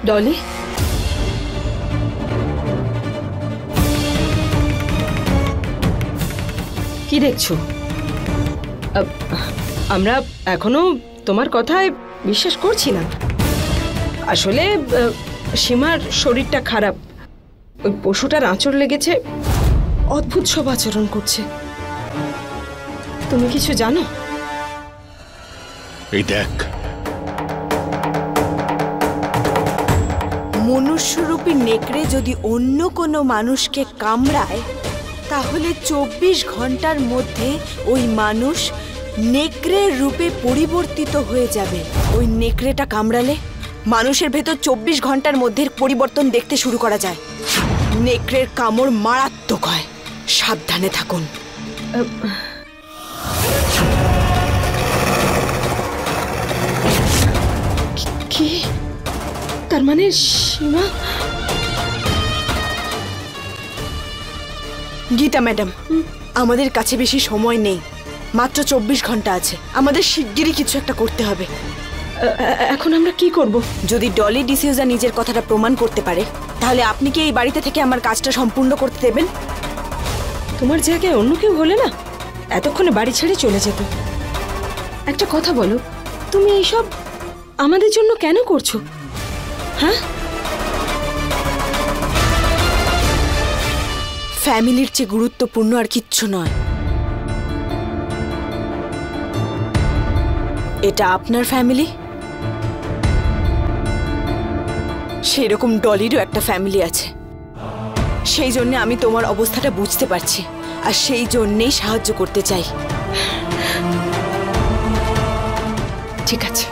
ডলি, কি দেখছো? আমরা এখনো তোমার কথায় বিশ্বাস করছি না। আসলে সীমার শরীরটা খারাপ, ওই পশুটার আঁচড় লেগেছে, অদ্ভুত সব আচরণ করছে। তুমি কিছু জানো? এই দেখ, মনুষ্যরূপী নেকড়ে যদি অন্য কোনো মানুষকে কামড়ায় তাহলে 24 ঘন্টার মধ্যে ওই মানুষ নেকড়ের রূপে পরিবর্তিত হয়ে যাবে। ওই নেকড়েটা কামড়ালে মানুষের ভেতর 24 ঘন্টার মধ্যে পরিবর্তন দেখতে শুরু করা যায়। নেকড়ের কামড় মারাত্মক হয়, সাবধানে থাকুন। কি? তার মানে সীমা? গীতা ম্যাডাম, আমাদের কাছে বেশি সময় নেই, মাত্র 24 ঘন্টা আছে। আমাদের শিগগিরই কিছু একটা করতে হবে। এখন আমরা কি করব? যদি ডলি ডিসিউজা নিজের কথাটা প্রমাণ করতে পারে তাহলে আপনি কি এই বাড়িতে থেকে আমার কাজটা সম্পূর্ণ করতে দেবেন? তোমার জায়গায় অন্য কেউ হলে না এতক্ষণে বাড়ি ছেড়ে চলে যেত। একটা কথা বলো, তুমি এইসব আমাদের জন্য কেন করছো? হ্যাঁ, ফ্যামিলির চেয়ে গুরুত্বপূর্ণ আর কিচ্ছু নয়। এটা আপনার ফ্যামিলি, সেই রকম ডলিরও একটা ফ্যামিলি আছে। সেই জন্য আমি তোমার অবস্থাটা বুঝতে পারছি আর সেই জন্যেই সাহায্য করতে চাই। ঠিক আছে,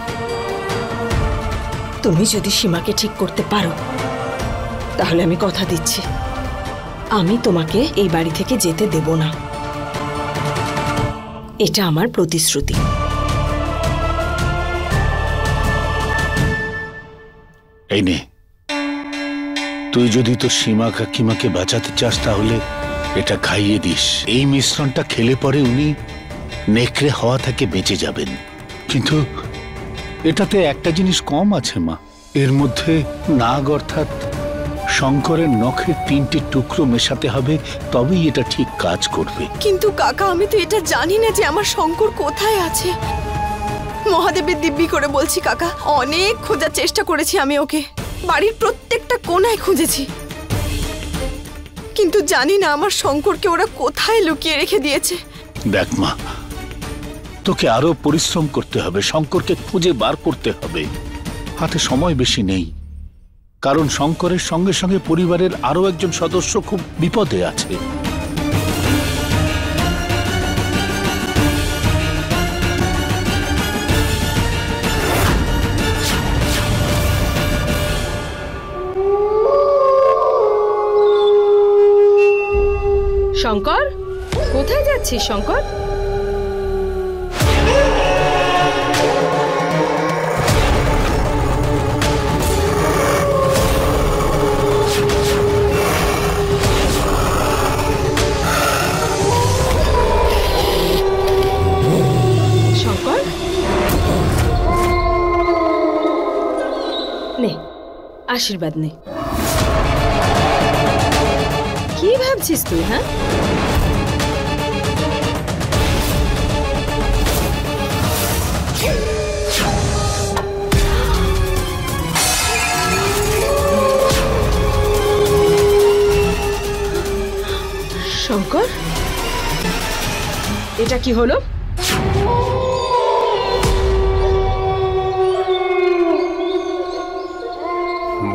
তুমি যদি সীমাকে ঠিক করতে পারো তাহলে আমি কথা দিচ্ছি আমি তোমাকে এই বাড়ি থেকে যেতে দেব না। এটা আমার প্রতিশ্রুতি। এই নে, তুই যদি তোর সীমা কাকিমাকে বাঁচাতে চাস তাহলে এটা খাইয়ে দিস। এই মিশ্রণটা খেলে পরে উনি নেকড়ে হওয়া থেকে বেঁচে যাবেন। কিন্তু এটাতে একটা জিনিস কম আছে মা, এর মধ্যে নাগ অর্থাৎ শঙ্করের নখের 3টে টুকরো মেশাতে হবে, তবেই এটা ঠিক কাজ করবে। কিন্তু কাকা, আমি তো এটা জানি না যে আমার শঙ্কর কোথায় আছে। মহাদেবের দিব্যি করে বলছি কাকা, অনেক খোঁজার চেষ্টা করেছি আমি ওকে, বাড়ির প্রত্যেকটা কোণায় খুঁজেছি, কিন্তু জানি না আমার শঙ্করকে ওরা কোথায় লুকিয়ে রেখে দিয়েছে। দেখ মা, তোকে আরো পরিশ্রম করতে হবে, শঙ্করকে খুঁজে বার করতে হবে। হাতে সময় বেশি নেই, কারণ শঙ্করের সঙ্গে সঙ্গে পরিবারের আরো একজন সদস্য খুব বিপদে আছে। শঙ্কর, কোথায় যাচ্ছিস শঙ্কর? শঙ্কর, নে আশীর্বাদ নে। কি ভাবছিস তুই? হ্যাঁ, শঙ্কর, এটা কি হলো?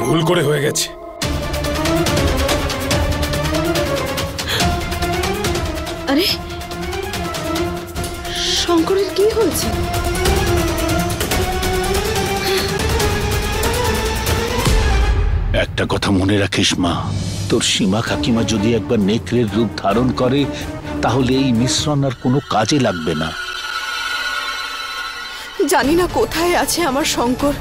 ভুল করে হয়ে গেছে। আরে শঙ্করের কি হয়েছে? একটা কথা মনে রাখিস মা, তোর সীমা কাকিমা যদি একবার নেকড়ের রূপ ধারণ করে তাহলে এই মিশ্রণ আর কোনো কাজে লাগবে না। জানি না কোথায় আছে আমার শঙ্কর।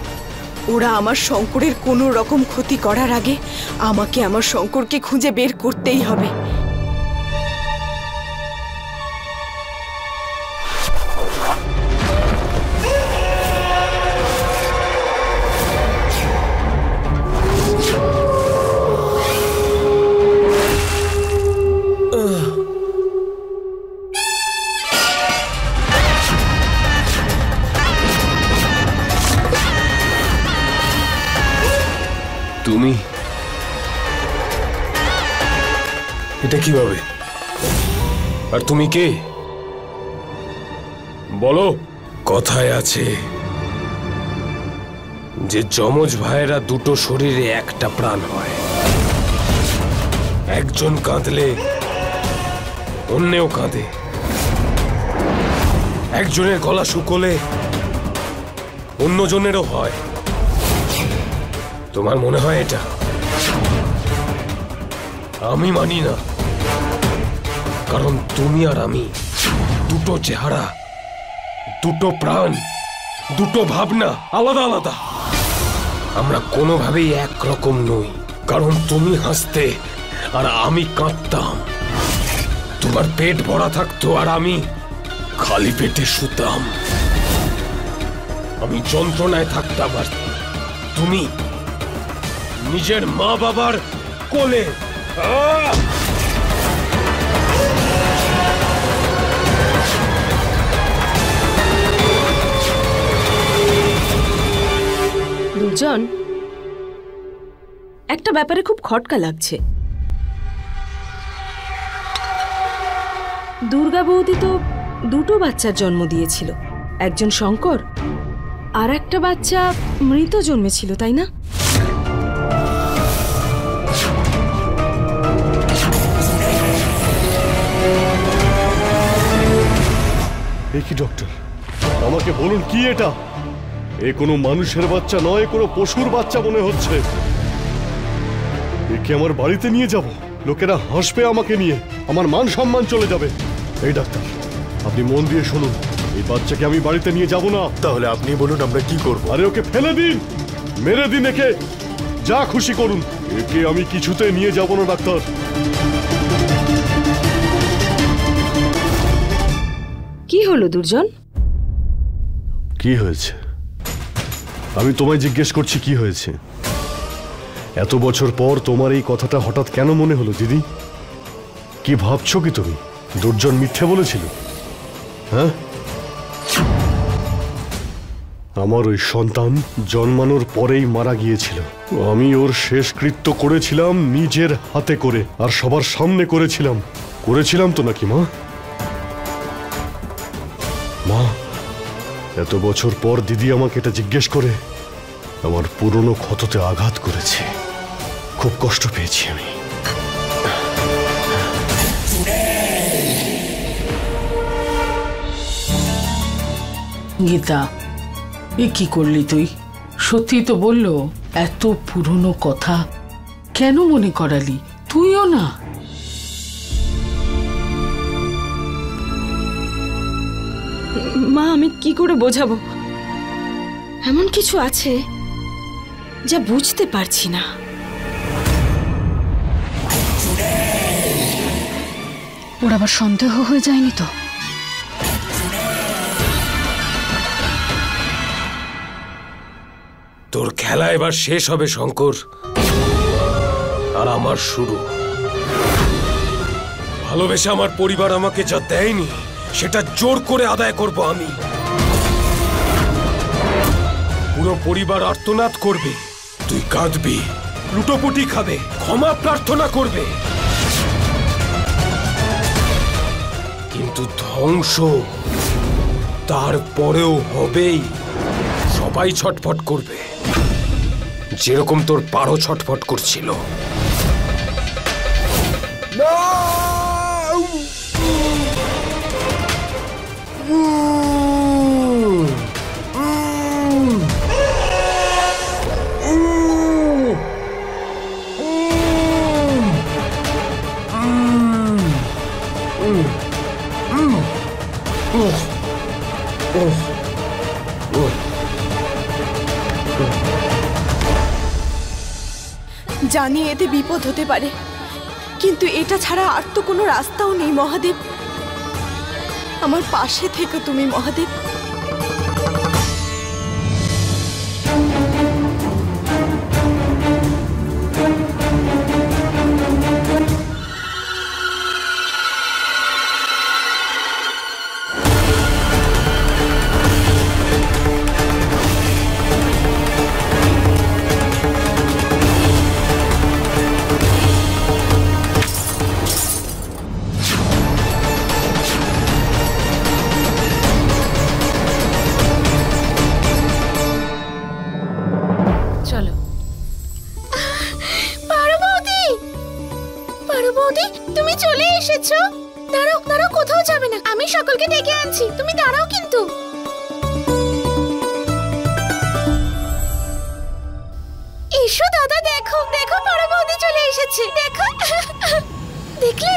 ওরা আমার শঙ্করের কোনো রকম ক্ষতি করার আগে আমাকে আমার শঙ্করকে খুঁজে বের করতেই হবে। এটা কিভাবে? আর তুমি কে বলো? কথায় আছে যে যমজ ভাইয়েরা দুটো শরীরে একটা প্রাণ হয়, একজন কাঁদলে অন্যেও কাঁদে, একজনের গলা শুকোলে অন্যজনেরও হয়। তোমার মনে হয় এটা? আমি মানি না, কারণ তুমি আর আমি দুটো চেহারা, দুটো প্রাণ, দুটো ভাবনা, আলাদা আলাদা। আমরা কোনোভাবেই একরকম নই, কারণ তুমি হাসতে আর আমি কাঁদতাম, তোমার পেট ভরা থাকতো আর আমি খালি পেটে শুতাম, আমি যন্ত্রণায় থাকতাম আর তুমি নিজের মা বাবার কোলে। দুজন একটা ব্যাপারে খুব খটকা লাগছে। দুর্গা বৌদি তো দুটো বাচ্চার জন্ম দিয়েছিল, একজন শঙ্কর আর একটা বাচ্চা মৃত জন্মেছিল, তাই না? এ কি ডক্টর, আমাকে বলুন কি এটা? এ কোনো মানুষের বাচ্চা নয়, কোনো পশুর বাচ্চা মনে হচ্ছে। একে আমার বাড়িতে নিয়ে যাব, লোকেরা হাসবে আমাকে নিয়ে, আমার মান সম্মান চলে যাবে। এই ডাক্তার, আপনি মন দিয়ে শুনুন, এই বাচ্চাকে আমি বাড়িতে নিয়ে যাব না। তাহলে আপনি বলুন আমরা কি করব? আরে ওকে ফেলে দিন, মেরে দিন, একে যা খুশি করুন, একে আমি কিছুতে নিয়ে যাব না ডাক্তার। কি হলো দুর্জন? কি হয়েছে? আমি তোমায় জিজ্ঞেস করছি কি হয়েছে। এত বছর পর তোমার এই কথাটা হঠাৎ কেন মনে হলো দিদি? কি ভাবছো কি তুমি? দুর্জন মিথ্যে বলেছিল? হ্যাঁ, আমার ওই সন্তান জন্মানোর পরেই মারা গিয়েছিল। আমি ওর শেষকৃত্য করেছিলাম নিজের হাতে করে, আর সবার সামনে করেছিলাম তো নাকি মা? মা, এত বছর পর দিদি আমাকে এটা জিজ্ঞেস করে আমার পুরনো ক্ষততে আঘাত করেছে। খুব কষ্ট পেয়েছি আমি। গীতা, এ কি করলি তুই? সত্যি তো বললো, এত পুরনো কথা কেন মনে করালি? তুইও না। মা, আমি কি করে বোঝাবো? এমন কিছু আছে যা বুঝতে পারছি না। ওর আবার সন্দেহ হয়ে যায়নি তো? তোর খেলা এবার শেষ হবে শঙ্কর, আর আমার শুরু। ভালোবেসে আমার পরিবার আমাকে যা দেয়নি সেটা জোর করে আদায় করব আমি। পুরো পরিবার আর্তনাদ করবে, তুই কাঁদবি, লুটোপুটি খাবে, ক্ষমা প্রার্থনা করবে, কিন্তু ধ্বংস তারপরেও হবেই। সবাই ছটফট করবে, যেরকম তোর পারো ছটফট করছিল। জানি এতে বিপদ হতে পারে, কিন্তু এটা ছাড়া আর তো কোনো রাস্তাও নেই মহাদেব। আমার পাশে থেকো তুমি মহাদেব। বৌদি, তুমি চলে এসেছো। দাঁড়াও দাঁড়াও, কোথাও যাবে না, আমি সকলকে ডেকে আনছি, তুমি দাঁড়াও কিন্তু। এসো দাদা, দেখো দেখো, বড় বৌদি চলে এসেছে, দেখো। দেখলে?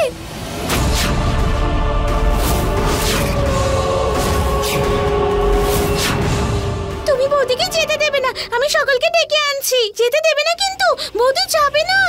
তুমি বৌদিকে যেতে দেবে না, আমি সকলকে ডেকে আনছি, যেতে দেবে না কিন্তু, বৌদি যাবে না।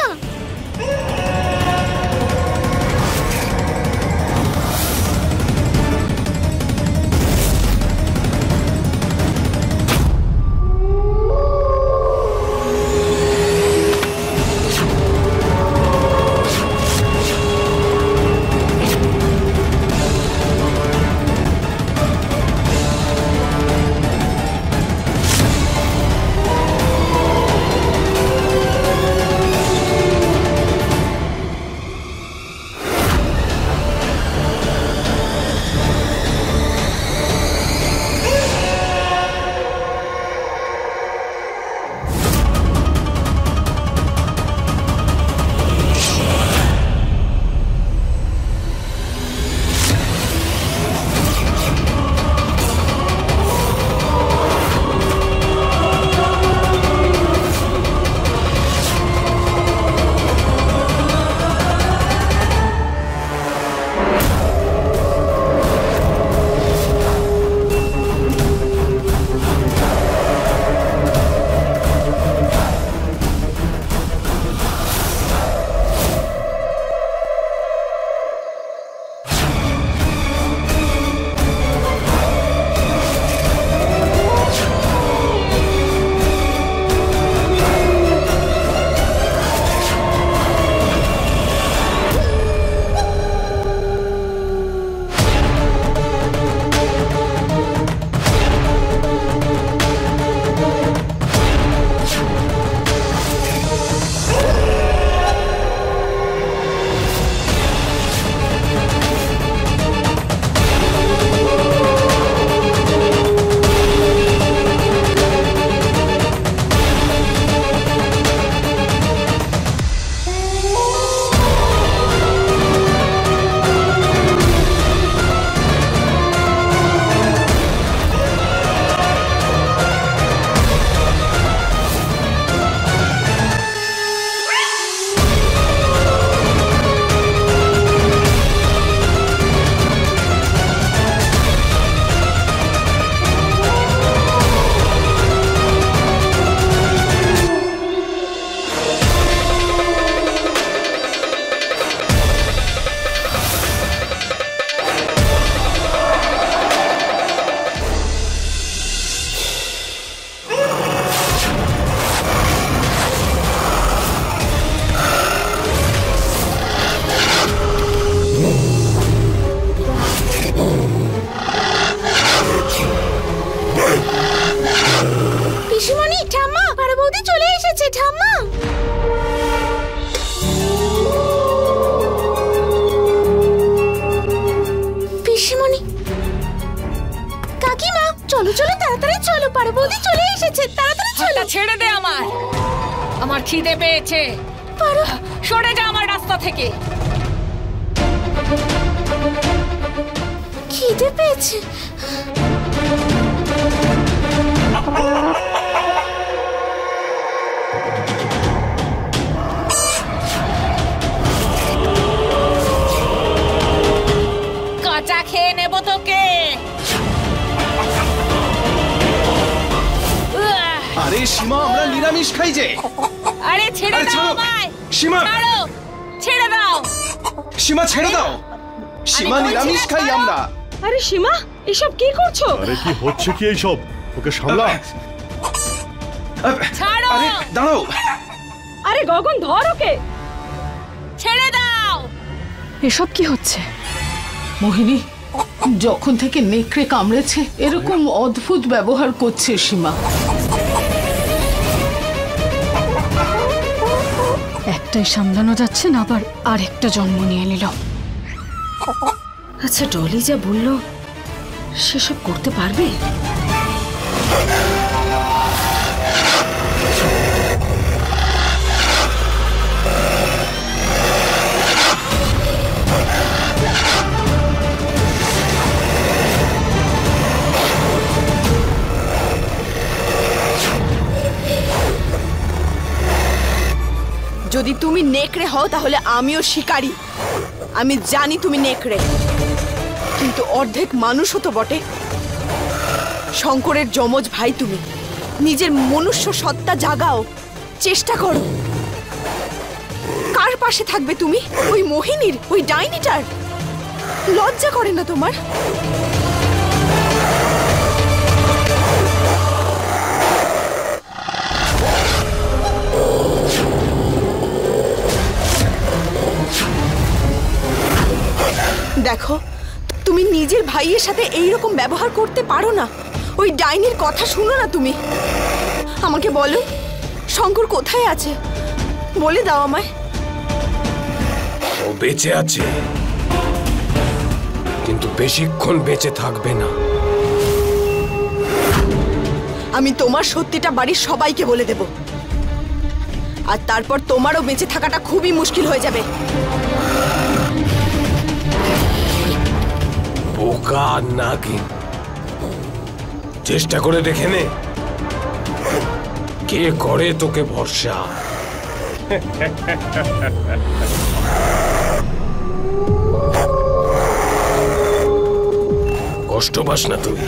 চলো চলো তাড়াতাড়ি চলো, পারো বৌদি চলে এসেছে, তাড়াতাড়ি চলো। ছেড়ে দে আমার, আমার খিদে পেয়েছে। পারো সরে যা আমার রাস্তা থেকে। খিদে পেয়েছে? কাঁচা খেয়ে নেব তোকে। আরে সীমা, আমরা নিরামিষ খাই যে। আরে ছেড়ে দাও আমায়। সীমা ছাড়ো, ছেড়ে দাও। সীমা ছেড়ে দাও। সীমা নিরামিষ খাই আমরা। আরে সীমা, এসব কি করছো? আরে কি হচ্ছে কি এইসব? ওকে সামলা। ছাড়ো। আরে দাঁড়াও। আরে গগন, ধর ওকে। ছেড়ে দাও। এসব কি হচ্ছে? মোহিনী, যখন থেকে নেকড়ে কামড়েছে এরকম অদ্ভুত ব্যবহার করছে সীমা। একটাই সামলানো যাচ্ছে না, আবার আরেকটা জন্ম নিয়ে নিল। আচ্ছা, ডলি যা বললো সেসব করতে পারবে? যদি তুমি নেকড়ে হও তাহলে আমিও শিকারী। আমি জানি তুমি নেকড়ে, কিন্তু অর্ধেক মানুষও তো বটে। শঙ্করের যমজ ভাই তুমি, নিজের মনুষ্য সত্তা জাগাও, চেষ্টা করো। কার পাশে থাকবে তুমি? ওই মোহিনীর, ওই ডাইনিটার? লজ্জা করে না তোমার? দেখো, তুমি নিজের ভাইয়ের সাথে এইরকম ব্যবহার করতে পারো না। ওই ডাইনির কথা শুনো না তুমি। আমাকে বলো, শঙ্কর কোথায় আছে? বলে দাও আমায়। ও বেঁচে আছে, কিন্তু বেশিক্ষণ বেঁচে থাকবে না। আমি তোমার সত্যিটা বাড়ির সবাইকে বলে দেব, আর তারপর তোমারও বেঁচে থাকাটা খুবই মুশকিল হয়ে যাবে। বোকা নাগিন, চেষ্টা করে দেখে নে কে করে তোকে ভরসা। কষ্ট পাস না তুই।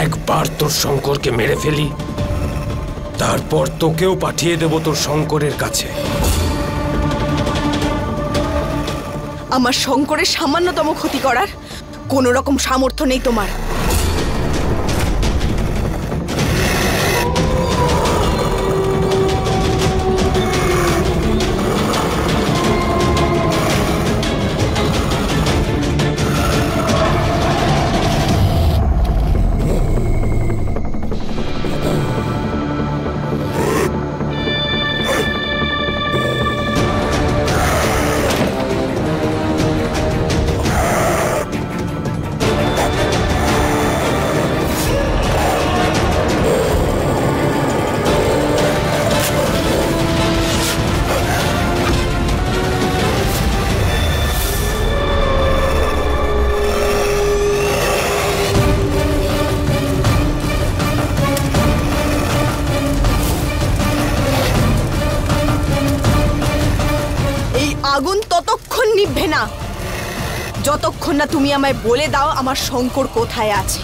একবার তোর শঙ্করকে মেরে ফেলি, তারপর তোকেও পাঠিয়ে দেব তোর শঙ্করের কাছে। আমার শঙ্করের সামান্যতম ক্ষতি করার কোনো রকম সামর্থ্য নেই তোমার। আগুন ততক্ষণ নিভবে না যতক্ষণ না তুমি আমায় বলে দাও আমার শঙ্কর কোথায় আছে।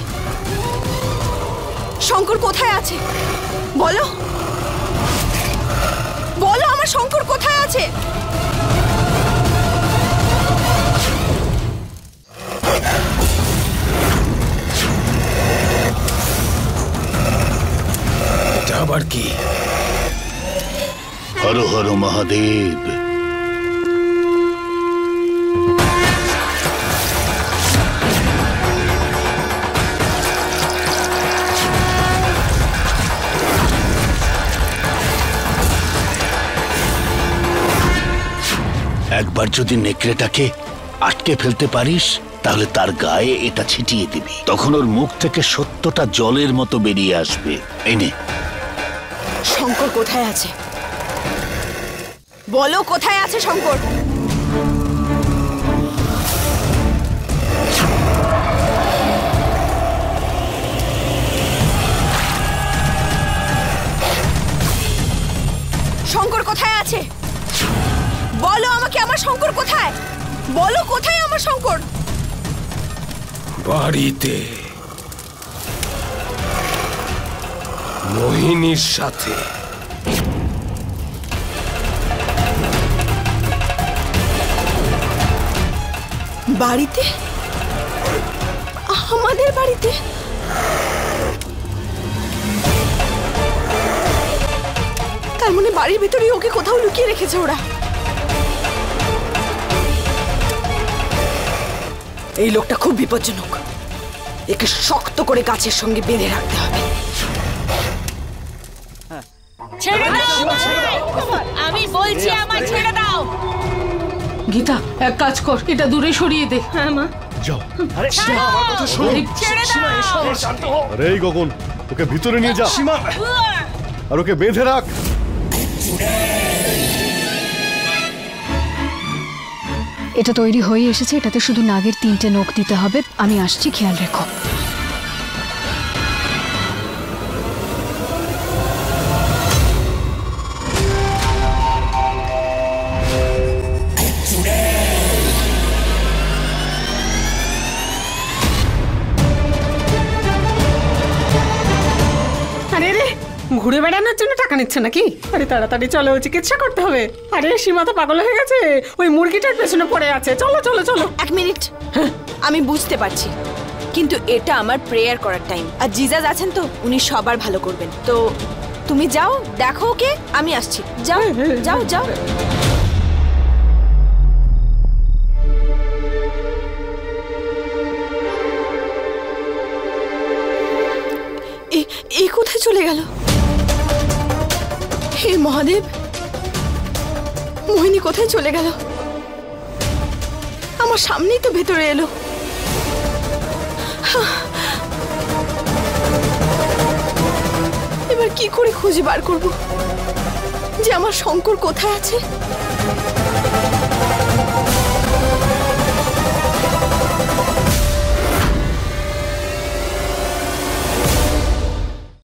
শঙ্কর কোথায় আছে বলো, বলো আমার শঙ্কর কোথায় আছে। এটা আবার কি? হর হর মহাদেব। একবার যদি নেকড়েটাকে আটকে ফেলতে পারিস তাহলে তার গায়ে এটা ছিটিয়ে দিবি, তখন ওর মুখ থেকে সত্যটা জলের মতো বেরিয়ে আসবে। এই নে। শঙ্কর কোথায় আছে বলো, কোথায় আছে শঙ্কর? শঙ্কর কোথায় আছে বলো আমাকে, আমার শঙ্কর কোথায়? বলো কোথায় আমার শঙ্কর? বাড়িতে মোহিনীর সাথে। বাড়িতে? আমাদের বাড়িতে? তার মানে বাড়ির ভেতরে ওকে কোথাও লুকিয়ে রেখেছে ওরা। এই লোকটা খুব বিপজ্জনক, একে শক্ত করে গাছের সঙ্গে বেঁধে রাখতে হবে। ছেড়ে দাও, আমি বলছি আমায় ছেড়ে দাও। গীতা এক কাজ কর, এটা দূরে সরিয়ে দে। হ্যাঁ মা যাও। আরে সীমা, আমার কথা শোনো। ছেড়ে সীমা, দাও। এসো, আমার শান্ত হও। আরে এই গগন, ওকে ভিতরে নিয়ে যা সীমা, আর ওকে বেঁধে রাখ। এটা তৈরি হয়ে এসেছে, এটাতে শুধু নাগের 3টে নখ দিতে হবে। আমি আসছি, খেয়াল রেখো। ঘুরে বেড়ানোর জন্য টাকা নিচ্ছে নাকি? আরে তাড়াতাড়ি চলো, চিকিৎসা করতে হবে। আরে সীমা তো পাগল হয়ে গেছে, ওই মুরগিটার পেছনে পড়ে আছে। চলো চলো চলো। 1 মিনিট, আমি বুঝতে পারছি, কিন্তু এটা আমার প্রেয়ার করার টাইম। আর জিজাজ আছেন তো, উনি সবার ভালো করবেন। তো তুমি যাও, দেখো ওকে, আমি আসছি। যাও যাও যাও। এ কোথায় চলে গেল? হে মহাদেব, মোহিনী কোথায় চলে গেল? আমার সামনেই তো ভেতরে এলো। এবার কি করে খুঁজে বার করব যে আমার শঙ্কর কোথায় আছে?